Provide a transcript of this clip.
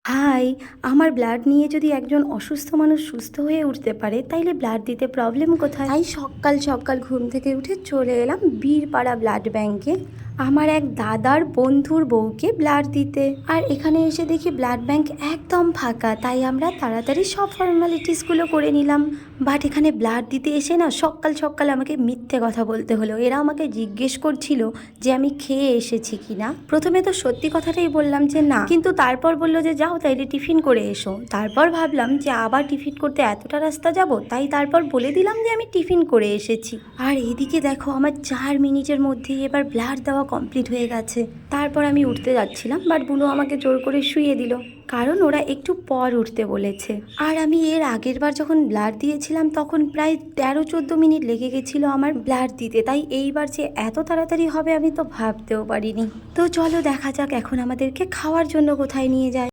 High, আমার blood নিয়ে যদি একজন অসুস্থ মানুষ সুস্থ হয়ে উঠতে পারে তাইলে ব্লাড দিতে প্রবলেম কোথায়? তাই সকাল সকাল ঘুম থেকে উঠে চলে এলাম বীরপাড়া ব্লাড ব্যাংকে আমার এক দাদার বন্ধুর বউকে ব্লাড দিতে। আর এখানে এসে দেখি ব্লাড ব্যাংক একদম ফাঁকা, তাই আমরা তাড়াতাড়ি সব ফর্মালিটিসগুলো করে নিলাম। বাট এখানে ব্লাড দিতে এসে না সকাল সকাল আমাকে মিথ্যে কথা বলতে হলো। এরা আমাকে জিজ্ঞেস করছিল যে আমি খেয়ে এসেছি কিনা। প্রথমে তো সত্যি কথাটাই বললাম যে না, কিন্তু তারপর বললো যে যাও তাইলে টিফিন করে এসো। তারপর ভাবলাম যে আবার টিফিন করতে এতটা রাস্তা যাব, তাই তারপর বলে দিলাম যে আমি টিফিন করে এসেছি। আর এদিকে দেখো আমার 4 মিনিটের মধ্যেই এবার ব্লাড দেওয়া কমপ্লিট হয়ে গেছে। তারপর আমি উঠতে যাচ্ছিলাম, বাট বুনু আমাকে জোর করে শুইয়ে দিল, কারণ ওরা একটু পর উঠতে বলেছে। আর আমি এর আগের বার যখন ব্লাড দিয়েছিলাম তখন প্রায় 13-14 মিনিট লেগে গেছিলো আমার ব্লাড দিতে, তাই এইবার যে এত তাড়াতাড়ি হবে আমি তো ভাবতেও পারিনি। তো চলো দেখা যাক এখন আমাদেরকে খাওয়ার জন্য কোথায় নিয়ে যায়।